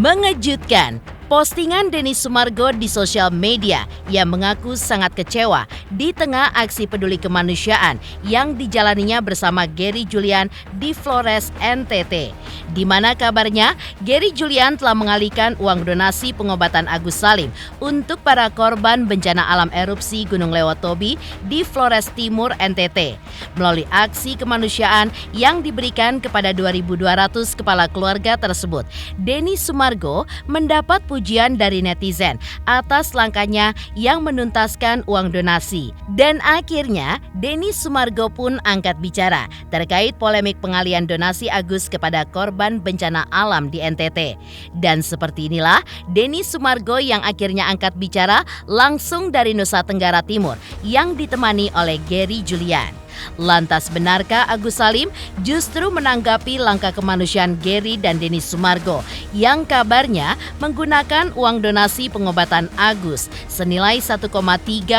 Mengejutkan, postingan Denny Sumargo di sosial media yang mengaku sangat kecewa di tengah aksi peduli kemanusiaan yang dijalaninya bersama Gary Julian di Flores, NTT. Di mana kabarnya Gary Julian telah mengalihkan uang donasi pengobatan Agus Salim untuk para korban bencana alam erupsi Gunung Lewatobi di Flores Timur, NTT. Melalui aksi kemanusiaan yang diberikan kepada 2.200 kepala keluarga tersebut, Denny Sumargo mendapat pujian dari netizen atas langkahnya yang menuntaskan uang donasi. Dan akhirnya Denny Sumargo pun angkat bicara terkait polemik pengalihan donasi Agus kepada korban bencana alam di NTT. Dan seperti inilah Denny Sumargo yang akhirnya angkat bicara langsung dari Nusa Tenggara Timur yang ditemani oleh Gary Julian. Lantas benarkah Agus Salim justru menanggapi langkah kemanusiaan Gary dan Denny Sumargo yang kabarnya menggunakan uang donasi pengobatan Agus senilai 1,3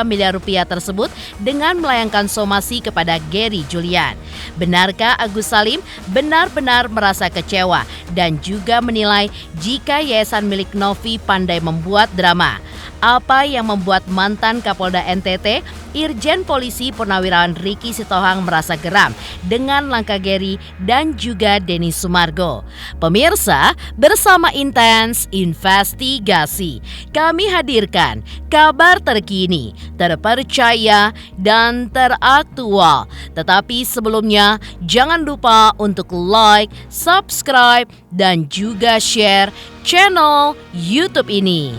miliar rupiah tersebut dengan melayangkan somasi kepada Gary Julian? Benarkah Agus Salim benar-benar merasa kecewa dan juga menilai jika yayasan milik Novi pandai membuat drama? Apa yang membuat mantan Kapolda NTT, Irjen Polisi Purnawirawan Riki Sitohang merasa geram dengan langkah Gary dan juga Denny Sumargo? Pemirsa, bersama Intens Investigasi, kami hadirkan kabar terkini, terpercaya, dan teraktual. Tetapi sebelumnya, jangan lupa untuk like, subscribe, dan juga share channel YouTube ini.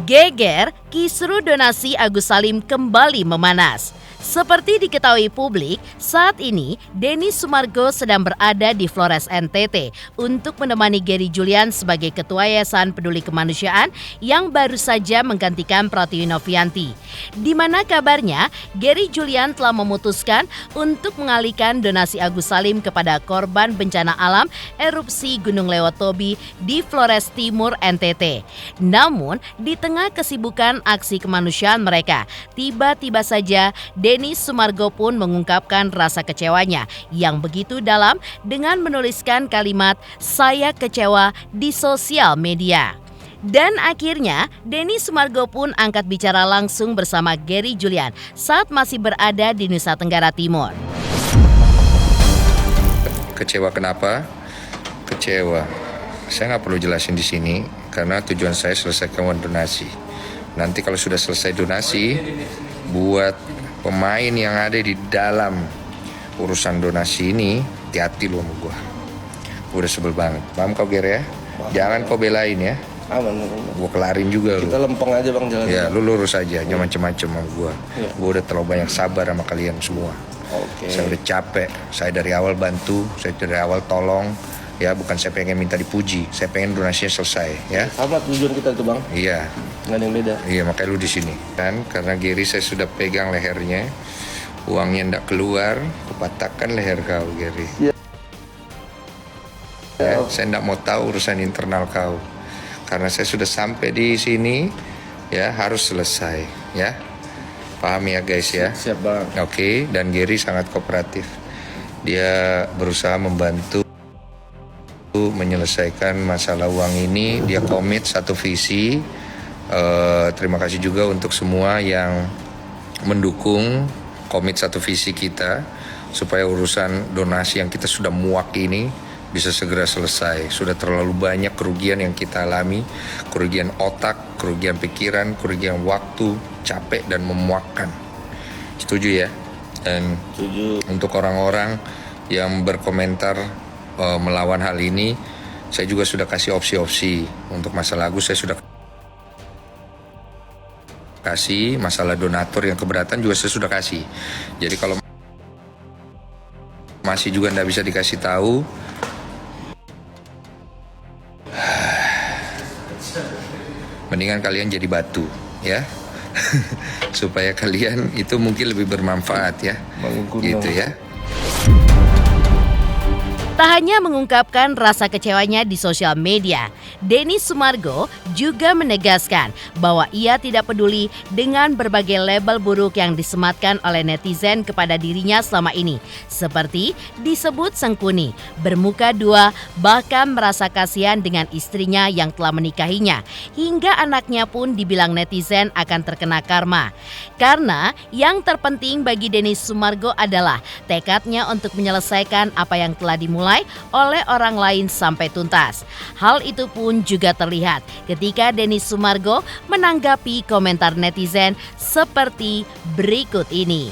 Geger, kisru donasi Agus Salim kembali memanas. Seperti diketahui publik, saat ini Denny Sumargo sedang berada di Flores, NTT untuk menemani Gary Julian sebagai Ketua Yayasan Peduli Kemanusiaan yang baru saja menggantikan Pratiwi Novianti. Di mana kabarnya Gary Julian telah memutuskan untuk mengalihkan donasi Agus Salim kepada korban bencana alam erupsi Gunung Lewatobi di Flores Timur, NTT. Namun, di tengah kesibukan aksi kemanusiaan mereka, tiba-tiba saja Denny Sumargo pun mengungkapkan rasa kecewanya yang begitu dalam dengan menuliskan kalimat "saya kecewa" di sosial media. Dan akhirnya Denny Sumargo pun angkat bicara langsung bersama Gary Julian saat masih berada di Nusa Tenggara Timur. Kecewa kenapa? Kecewa. Saya nggak perlu jelasin di sini karena tujuan saya selesaikan uang donasi. Nanti kalau sudah selesai donasi, buat pemain yang ada di dalam urusan donasi ini, hati-hati lu sama gue. Gue udah sebel banget. Paham kau Ger ya? Jangan kau belain ya. Aman. Gue kelarin juga Kita lu. lempeng aja bang jalan. Ya lu lurus aja, jangan macem-macem sama gue. Ya. Gue udah terlalu banyak sabar sama kalian semua. Oke. Saya udah capek. Saya dari awal bantu, saya dari awal tolong. Ya bukan saya pengen minta dipuji, saya pengen donasinya selesai ya. Sama tujuan kita tuh bang. Iya. Nggak ada yang beda. Iya makanya lu di sini kan, karena Gary saya sudah pegang lehernya, uangnya ndak keluar, kupatahkan leher kau Gary. Iya. Ya, saya ndak mau tahu urusan internal kau, karena saya sudah sampai di sini, ya harus selesai, ya paham ya guys ya. Siap bang. Oke, dan Gary sangat kooperatif, dia berusaha membantu menyelesaikan masalah uang ini, dia komit satu visi. Terima kasih juga untuk semua yang mendukung komit satu visi kita supaya urusan donasi yang kita sudah muak ini bisa segera selesai. Sudah terlalu banyak kerugian yang kita alami, kerugian otak, kerugian pikiran, kerugian waktu, capek dan memuakkan. Setuju ya? Dan Setuju. untuk orang-orang yang berkomentar melawan hal ini, saya juga sudah kasih opsi-opsi. Untuk masalah Agus saya sudah kasih, masalah donatur yang keberatan juga saya sudah kasih. Jadi kalau masih juga tidak bisa dikasih tahu, mendingan kalian jadi batu ya. supaya kalian itu mungkin lebih bermanfaat ya. Bangun kuno. Gitu ya. Tak hanya mengungkapkan rasa kecewanya di sosial media, Denny Sumargo juga menegaskan bahwa ia tidak peduli dengan berbagai label buruk yang disematkan oleh netizen kepada dirinya selama ini, seperti disebut sengkuni, bermuka dua, bahkan merasa kasihan dengan istrinya yang telah menikahinya, hingga anaknya pun dibilang netizen akan terkena karma. Karena yang terpenting bagi Denny Sumargo adalah tekadnya untuk menyelesaikan apa yang telah dimulai oleh orang lain sampai tuntas. Hal itu pun juga terlihat ketika Denny Sumargo menanggapi komentar netizen seperti berikut ini.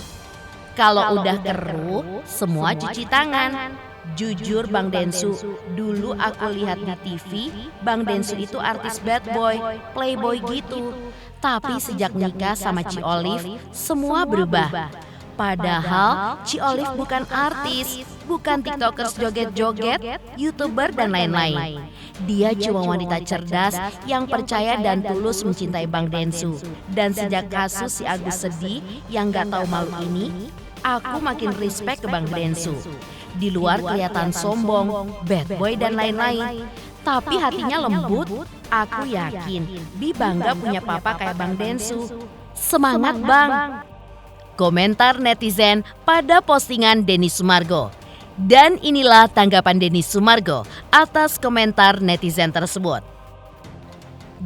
Kalau udah keruh, semua cuci tangan. Jujur Bang Densu, dulu aku lihat di TV, Bang Densu itu artis bad boy, playboy gitu. Tapi sejak nikah sama Ci Olive, semua berubah. Padahal Ci Olive bukan artis, bukan tiktokers joget-joget, youtuber dan lain-lain. Dia cuma wanita cerdas yang percaya dan tulus mencintai Bang Densu. Dan sejak kasus si Agus sedih yang gak tahu malu ini, aku makin respect ke Bang Densu. Di luar kelihatan sombong, bad boy dan lain-lain, tapi hatinya lembut. Aku yakin Bi bangga punya papa kayak Bang Densu. Semangat Bang! Komentar netizen pada postingan Denny Sumargo. Dan inilah tanggapan Denny Sumargo atas komentar netizen tersebut.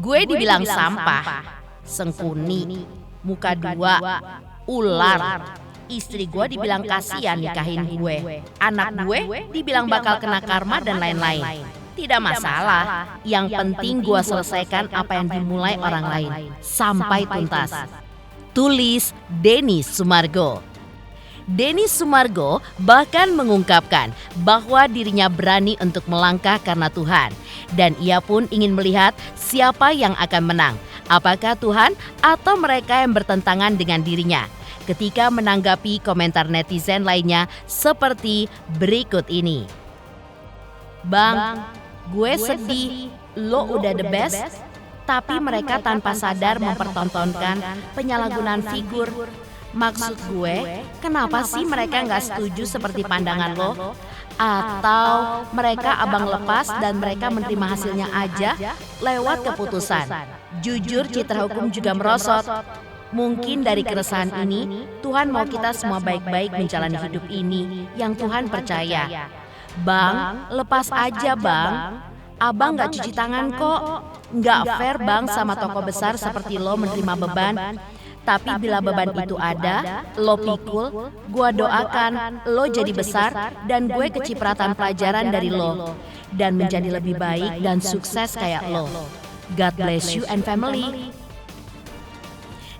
Gue dibilang sampah, sengkuni, muka dua, ular. Istri gue dibilang kasihan nikahin gue. Anak gue dibilang bakal kena karma dan lain-lain. Tidak masalah, yang penting gue selesaikan apa yang dimulai orang lain sampai tuntas. Tulis Denny Sumargo. Denny Sumargo bahkan mengungkapkan bahwa dirinya berani untuk melangkah karena Tuhan. Dan ia pun ingin melihat siapa yang akan menang, apakah Tuhan atau mereka yang bertentangan dengan dirinya. Ketika menanggapi komentar netizen lainnya seperti berikut ini. Bang, gue sedih, lo udah the best. Tapi mereka tanpa sadar mempertontonkan penyalahgunaan figur. Maksud gue, kenapa sih mereka gak setuju seperti pandangan lo? Atau mereka abang lepas dan mereka menerima hasilnya aja lewat keputusan? Jujur citra hukum juga merosot. Mungkin dari keresahan ini, Tuhan mau kita semua baik-baik menjalani hidup ini yang Tuhan percaya. Bang, lepas aja bang. Abang gak cuci tangan kok. Gak fair bang sama tokoh besar seperti lo menerima beban. Tapi bila beban itu ada, lo pikul, gue doakan lo jadi besar dan gue kecipratan pelajaran dari lo. Dan menjadi lebih baik dan sukses kayak lo. God bless you and family.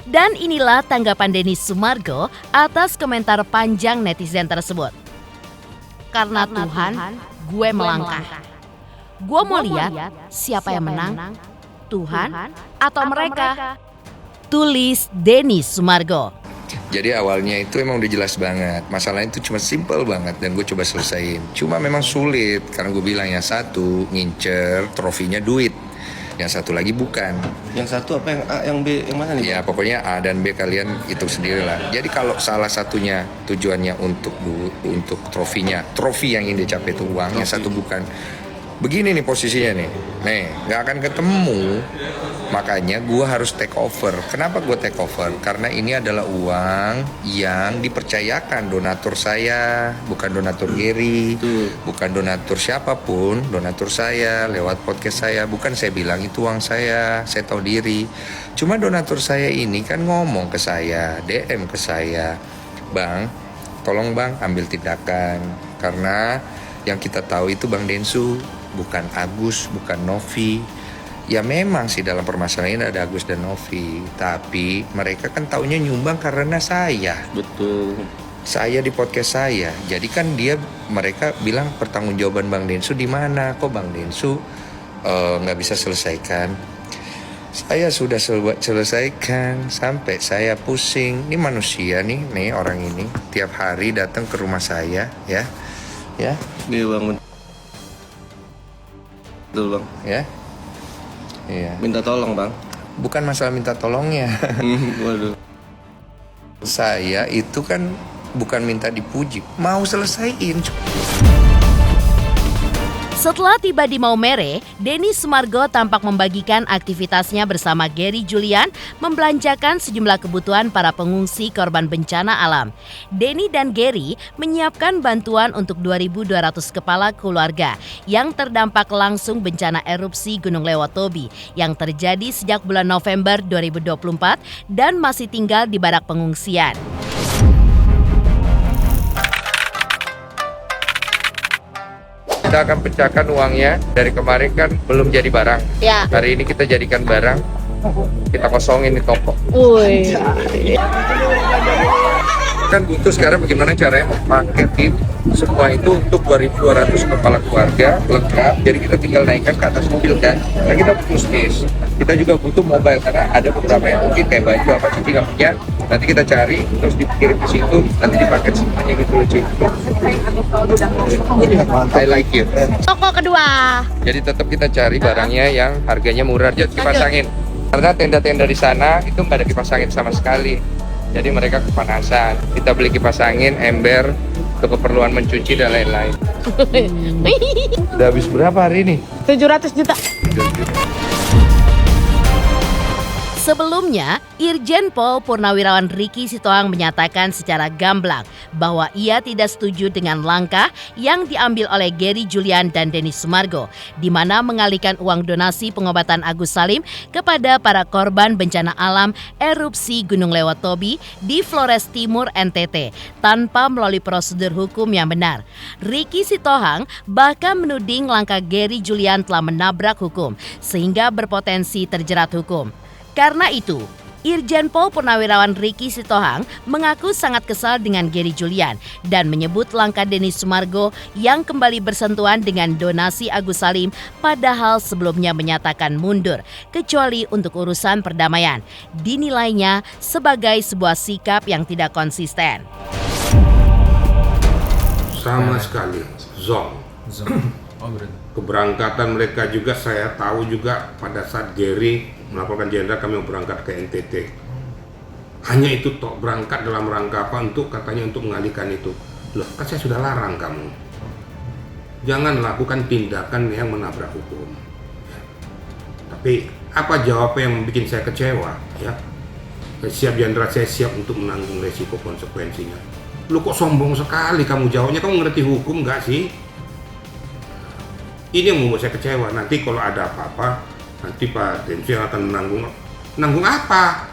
Dan inilah tanggapan Denny Sumargo atas komentar panjang netizen tersebut. Karena Tuhan, gue melangkah. Gue mau lihat siapa yang menang, Tuhan atau mereka. Tulis Denny Sumargo. Jadi awalnya itu emang udah jelas banget. Masalahnya itu cuma simple banget dan gue coba selesain. Cuma memang sulit karena gue bilang yang satu ngincer trofinya duit, yang satu lagi bukan. Yang satu apa, yang A, yang B, yang mana nih? Ya pokoknya A dan B kalian itu sendirilah. Jadi kalau salah satunya tujuannya untuk trofinya, trofi yang ingin dicapai itu uang, yang satu bukan. Begini nih posisinya nih, nggak akan ketemu. Makanya gue harus take over. Kenapa gue take over? Karena ini adalah uang yang dipercayakan donatur saya, bukan donatur Gary, bukan donatur siapapun, donatur saya lewat podcast saya. Bukan saya bilang itu uang saya tahu diri. Cuma donatur saya ini kan ngomong ke saya, DM ke saya, Bang, tolong bang ambil tindakan. Karena yang kita tahu itu Bang Densu, bukan Agus, bukan Novi. Ya memang sih dalam permasalahan ini ada Agus dan Novi, tapi mereka kan taunya nyumbang karena saya. Betul. Saya di podcast saya. Jadi kan mereka bilang pertanggungjawaban Bang Densu di mana? Kok Bang Densu nggak bisa selesaikan? Saya sudah selesaikan sampai saya pusing. Ini manusia nih orang ini tiap hari datang ke rumah saya, ya. Dia bangun. Betul bang. Ya. Iya. Minta tolong bang. bukan masalah minta tolongnya. Waduh. Saya itu kan bukan minta dipuji, mau selesaiin. Setelah tiba di Maumere, Denny Sumargo tampak membagikan aktivitasnya bersama Gary Julian membelanjakan sejumlah kebutuhan para pengungsi korban bencana alam. Denny dan Gary menyiapkan bantuan untuk 2.200 kepala keluarga yang terdampak langsung bencana erupsi Gunung Lewatobi yang terjadi sejak bulan November 2024 dan masih tinggal di barak pengungsian. Kita akan pecahkan uangnya. Dari kemarin kan belum jadi barang. Ya. Hari ini kita jadikan barang. Kita kosongin di toko. Kan butuh sekarang bagaimana caranya memaketin semua itu untuk 2.200 kepala keluarga lengkap. Jadi kita tinggal naikkan ke atas mobil kan. Nah kita butuh space. Kita juga butuh mobile karena ada beberapa yang mungkin kayak baju apa Cici nggak punya. Nanti kita cari terus dikirim ke situ. Nanti dipaket semuanya gitu loh Cici. I like it. Toko kedua. Jadi tetap kita cari barangnya yang harganya murah. Jadi dipasangin. Karena tenda-tenda di sana itu nggak ada kipas angin sama sekali. Jadi mereka kepanasan. Kita beli kipas angin, ember, untuk keperluan mencuci dan lain-lain. Udah habis berapa hari ini? 700 juta. Sebelumnya, Irjen Pol Purnawirawan Riki Sitohang menyatakan secara gamblang bahwa ia tidak setuju dengan langkah yang diambil oleh Gary Julian dan Denny Sumargo, di mana mengalihkan uang donasi pengobatan Agus Salim kepada para korban bencana alam erupsi Gunung Lewatobi di Flores Timur, NTT, tanpa melalui prosedur hukum yang benar. Riki Sitohang bahkan menuding langkah Gary Julian telah menabrak hukum, sehingga berpotensi terjerat hukum. Karena itu, Irjen Pol Purnawirawan Riki Sitohang mengaku sangat kesal dengan Gary Julian dan menyebut langkah Denny Sumargo yang kembali bersentuhan dengan donasi Agus Salim padahal sebelumnya menyatakan mundur, kecuali untuk urusan perdamaian. Dinilainya sebagai sebuah sikap yang tidak konsisten. Sama sekali, zonk. Keberangkatan mereka juga saya tahu juga pada saat Gary melaporkan jenderal kami mau berangkat ke NTT. Hanya itu tok, berangkat dalam rangka apa, untuk katanya untuk mengalihkan itu. Loh, kan saya sudah larang kamu. Jangan lakukan tindakan yang menabrak hukum. Ya. Tapi apa jawabnya yang bikin saya kecewa? Ya, saya siap jenderal, saya siap untuk menanggung resiko konsekuensinya. Lu kok sombong sekali kamu jawabnya, kamu ngerti hukum nggak sih? Ini yang membuat saya kecewa. Nanti kalau ada apa-apa, nanti Pak Densus yang akan menanggung apa?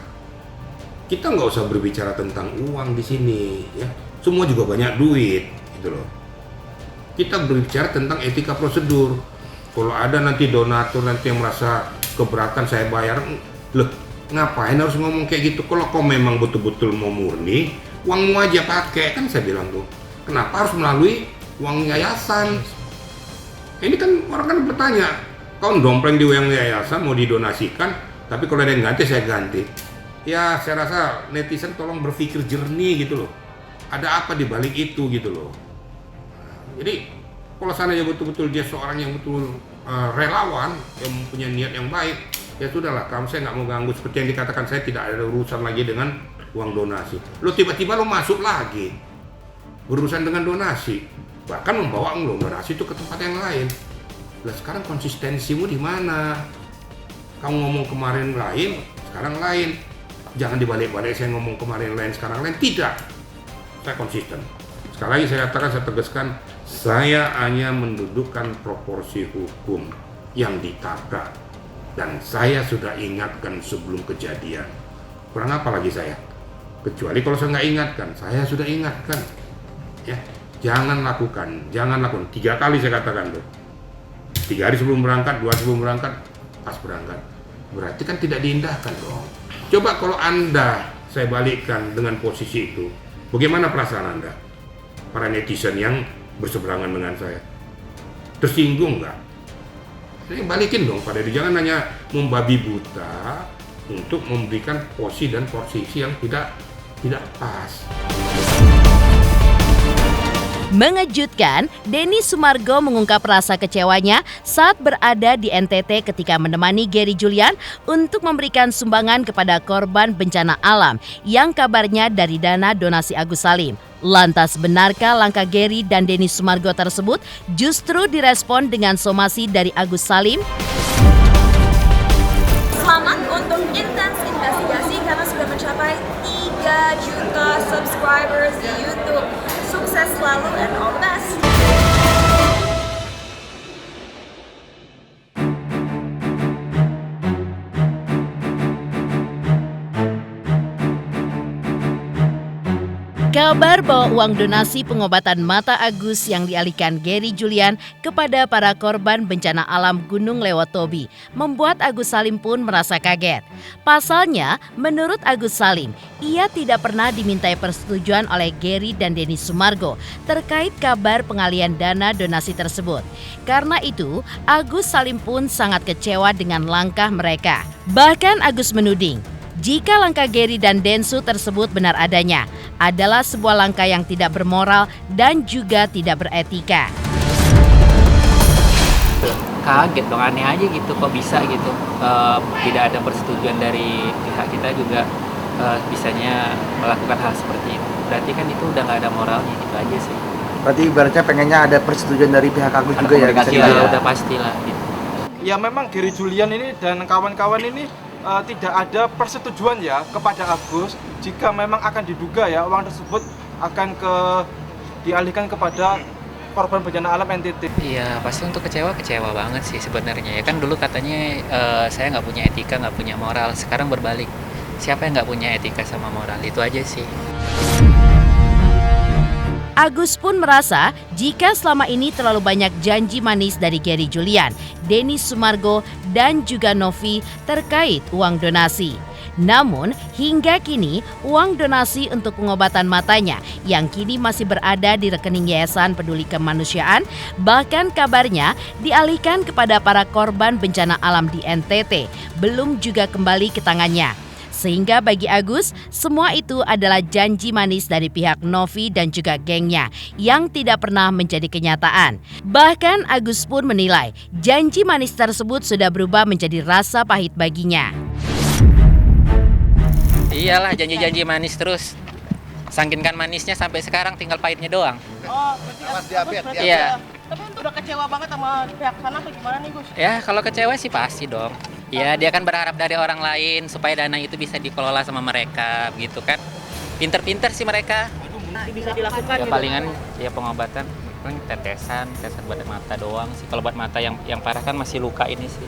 Kita nggak usah berbicara tentang uang di sini, ya. Semua juga banyak duit, gitu loh. Kita berbicara tentang etika prosedur. Kalau ada nanti donatur nanti yang merasa keberatan saya bayar, loh ngapain harus ngomong kayak gitu? Kalau kau memang betul-betul mau murni, uangmu aja pakai, kan saya bilang tuh. Kenapa harus melalui uang yayasan? Ini kan orang kan bertanya, kau dompleng di uang yayasan mau didonasikan, tapi kalau ada yang ganti saya ganti. Ya saya rasa netizen tolong berpikir jernih gitu loh. Ada apa di balik itu gitu loh. Jadi kalau seandainya betul-betul dia seorang yang betul relawan yang punya niat yang baik, ya sudahlah, kamu saya nggak mau ganggu. Seperti yang dikatakan, saya tidak ada urusan lagi dengan uang donasi. Lo tiba-tiba lo masuk lagi berurusan dengan donasi. Bahkan membawa uang donasi itu ke tempat yang lain. Lah sekarang konsistensimu di mana? Kamu ngomong kemarin lain, sekarang lain. Jangan dibalik-balik, saya ngomong kemarin lain, sekarang lain. Tidak. Saya konsisten. Sekali lagi saya katakan, saya tegaskan, saya hanya mendudukkan proporsi hukum yang ditabrak. Dan saya sudah ingatkan sebelum kejadian. Kurang apa lagi saya? Kecuali kalau saya nggak ingatkan, saya sudah ingatkan. Ya. Jangan lakukan. 3 kali saya katakan tuh. 3 hari sebelum berangkat, 2 sebelum berangkat, pas berangkat. Berarti kan tidak diindahkan dong. Coba kalau Anda saya balikkan dengan posisi itu, bagaimana perasaan Anda? Para netizen yang berseberangan dengan saya. Tersinggung nggak? Saya balikin dong pada dia. Jangan hanya membabi buta untuk memberikan posisi dan posisi yang tidak pas. Mengejutkan, Denny Sumargo mengungkap rasa kecewanya saat berada di NTT ketika menemani Gary Julian untuk memberikan sumbangan kepada korban bencana alam yang kabarnya dari dana donasi Agus Salim. Lantas benarkah langkah Gary dan Denny Sumargo tersebut justru direspon dengan somasi dari Agus Salim? Selamat untuk Intens Investigasi karena sudah mencapai 3 juta subscribers di YouTube. Sukses selalu and all the best. Kabar bahwa uang donasi pengobatan mata Agus yang dialihkan Gary Julian kepada para korban bencana alam Gunung Lewotobi membuat Agus Salim pun merasa kaget. Pasalnya, menurut Agus Salim, ia tidak pernah dimintai persetujuan oleh Gary dan Denny Sumargo terkait kabar pengalihan dana donasi tersebut. Karena itu, Agus Salim pun sangat kecewa dengan langkah mereka. Bahkan Agus menuding, jika langkah Gary dan Densu tersebut benar adanya, adalah sebuah langkah yang tidak bermoral dan juga tidak beretika. Kaget dong, aneh aja gitu, kok bisa gitu. Tidak ada persetujuan dari pihak kita juga bisanya melakukan hal seperti itu. Berarti kan itu udah nggak ada moralnya, gitu aja sih. Berarti ibaratnya pengennya ada persetujuan dari pihak Agus juga ya? Ya udah pastilah gitu. Ya memang Gary Julian ini dan kawan-kawan ini tidak ada persetujuan ya kepada Agus jika memang akan diduga ya uang tersebut akan dialihkan kepada korban bencana alam NTT. Iya pasti untuk kecewa banget sih sebenarnya ya kan dulu katanya saya nggak punya etika, nggak punya moral, sekarang berbalik siapa yang nggak punya etika sama moral, itu aja sih. Agus pun merasa jika selama ini terlalu banyak janji manis dari Gary Julian, Denny Sumargo, dan juga Novi terkait uang donasi. Namun, hingga kini uang donasi untuk pengobatan matanya yang kini masih berada di rekening Yayasan Peduli Kemanusiaan, bahkan kabarnya dialihkan kepada para korban bencana alam di NTT, belum juga kembali ke tangannya. Sehingga bagi Agus, semua itu adalah janji manis dari pihak Novi dan juga gengnya yang tidak pernah menjadi kenyataan. Bahkan Agus pun menilai janji manis tersebut sudah berubah menjadi rasa pahit baginya. Iyalah janji-janji manis terus. Sangkinkan manisnya sampai sekarang tinggal pahitnya doang. Oh, berarti Iya. Tapi udah kecewa banget sama pihak sana atau gimana nih, Gus? Ya kalau kecewa sih pasti dong. Ya dia kan berharap dari orang lain supaya dana itu bisa dikelola sama mereka gitu kan. Pinter-pinter sih mereka. Bisa dilakukan Ya gitu. palingan ya pengobatan paling tetesan buat mata doang sih. Kalau buat mata yang parah kan masih luka ini sih.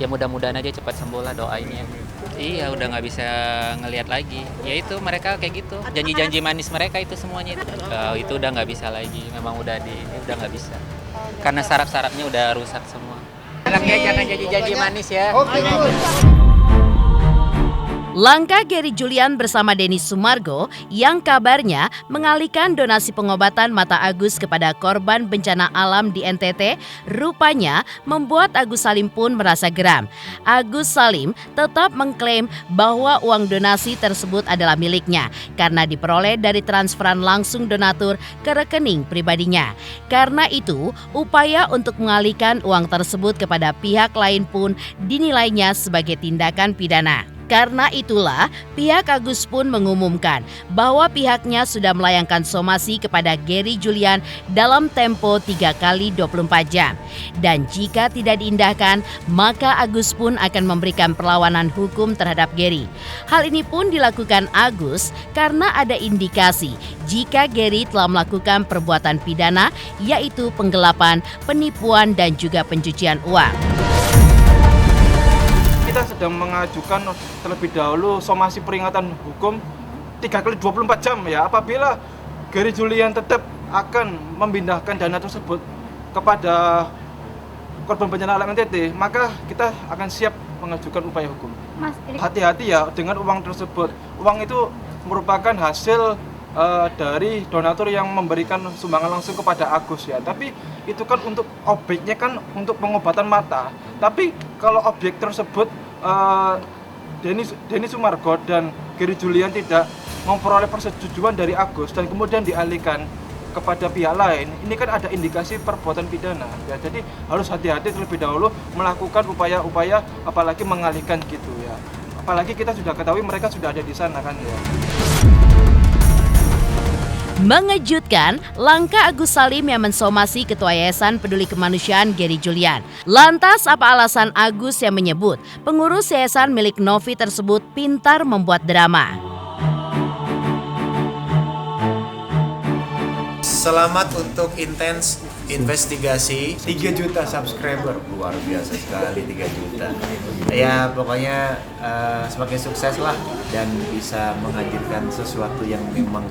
Ya mudah-mudahan aja cepat sembuh lah doainnya. Iya udah nggak bisa ngelihat lagi. Ya itu mereka kayak gitu. Janji-janji manis mereka itu semuanya itu udah nggak bisa lagi. Memang udah nggak bisa. Karena saraf-sarafnya udah rusak semua. Anaknya jangan janji-janji manis ya. Langkah Gary Julian bersama Denny Sumargo yang kabarnya mengalihkan donasi pengobatan mata Agus kepada korban bencana alam di NTT rupanya membuat Agus Salim pun merasa geram. Agus Salim tetap mengklaim bahwa uang donasi tersebut adalah miliknya karena diperoleh dari transferan langsung donatur ke rekening pribadinya. Karena itu, upaya untuk mengalihkan uang tersebut kepada pihak lain pun dinilainya sebagai tindakan pidana. Karena itulah, pihak Agus pun mengumumkan bahwa pihaknya sudah melayangkan somasi kepada Gary Julian dalam tempo 3 kali 24 jam. Dan jika tidak diindahkan, maka Agus pun akan memberikan perlawanan hukum terhadap Gary. Hal ini pun dilakukan Agus karena ada indikasi jika Gary telah melakukan perbuatan pidana, yaitu penggelapan, penipuan, dan juga pencucian uang. Kita sedang mengajukan terlebih dahulu somasi peringatan hukum 3 kali 24 jam ya. Apabila Gary Julian tetap akan memindahkan dana tersebut kepada korban bencana alam NTT, maka kita akan siap mengajukan upaya hukum. Hati-hati ya dengan uang tersebut. Uang itu merupakan hasil dari donatur yang memberikan sumbangan langsung kepada Agus ya. Tapi itu kan untuk objeknya kan untuk pengobatan mata. Tapi kalau objek tersebut Denny Sumargo dan Gary Julian tidak memperoleh persetujuan dari Agus dan kemudian dialihkan kepada pihak lain, ini kan ada indikasi perbuatan pidana ya. Jadi harus hati-hati terlebih dahulu melakukan upaya-upaya, apalagi mengalihkan gitu ya. Apalagi kita sudah ketahui mereka sudah ada di sana kan ya. Mengejutkan, langkah Agus Salim yang mensomasi Ketua Yayasan Peduli Kemanusiaan Gary Julian. Lantas apa alasan Agus yang menyebut pengurus yayasan milik Novi tersebut pintar membuat drama? Selamat untuk intens investigasi. 3 juta subscriber, luar biasa sekali 3 juta. Ya pokoknya semakin sukses lah dan bisa menghadirkan sesuatu yang memang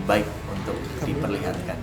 baik untuk diperlihatkan.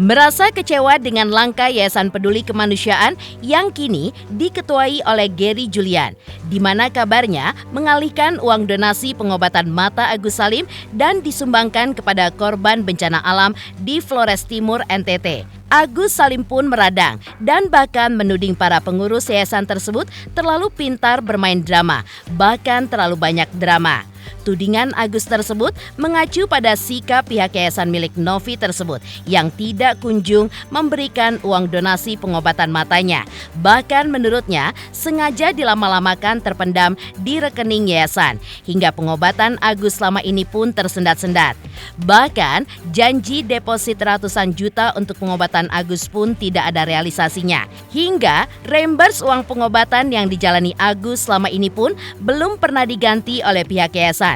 Merasa kecewa dengan langkah Yayasan Peduli Kemanusiaan yang kini diketuai oleh Gary Julian, di mana kabarnya mengalihkan uang donasi pengobatan mata Agus Salim dan disumbangkan kepada korban bencana alam di Flores Timur, NTT. Agus Salim pun meradang dan bahkan menuding para pengurus yayasan tersebut terlalu pintar bermain drama, bahkan terlalu banyak drama. Tudingan Agus tersebut mengacu pada sikap pihak yayasan milik Novi tersebut yang tidak kunjung memberikan uang donasi pengobatan matanya. Bahkan menurutnya sengaja dilama-lamakan terpendam di rekening yayasan hingga pengobatan Agus selama ini pun tersendat-sendat. Bahkan janji deposit ratusan juta untuk pengobatan Agus pun tidak ada realisasinya. Hingga reimburse uang pengobatan yang dijalani Agus selama ini pun belum pernah diganti oleh pihak yayasan.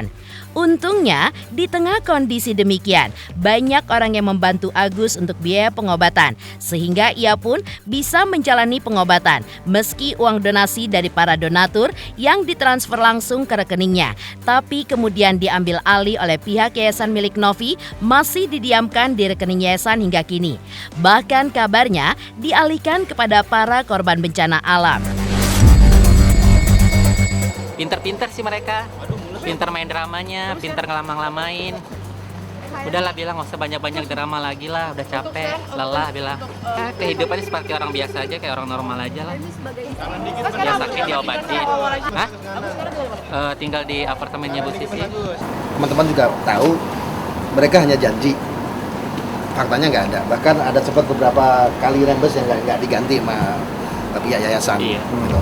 Untungnya, di tengah kondisi demikian, banyak orang yang membantu Agus untuk biaya pengobatan, sehingga ia pun bisa menjalani pengobatan, meski uang donasi dari para donatur yang ditransfer langsung ke rekeningnya, tapi kemudian diambil alih oleh pihak yayasan milik Novi, masih didiamkan di rekening yayasan hingga kini. Bahkan kabarnya dialihkan kepada para korban bencana alam. Pinter-pinter sih mereka, pinter main dramanya, pinter ngelamang-lamain. Udahlah bilang nggak usah banyak-banyak drama lagi lah, udah capek, lelah bilang. Kehidupannya seperti orang biasa aja, kayak orang normal aja lah. Ya sakit diobatin. Hah? Tinggal di apartemennya Bu Sisi. Teman-teman juga tahu mereka hanya janji, faktanya nggak ada. Bahkan ada sempat beberapa kali reimburse yang nggak diganti sama pihak yayasan. Iya. Gitu.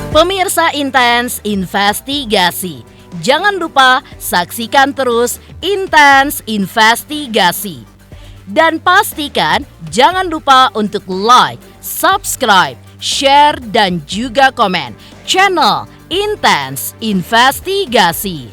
Pemirsa Intens Investigasi, jangan lupa saksikan terus Intens Investigasi. Dan pastikan jangan lupa untuk like, subscribe, share, dan juga komen channel Intens Investigasi.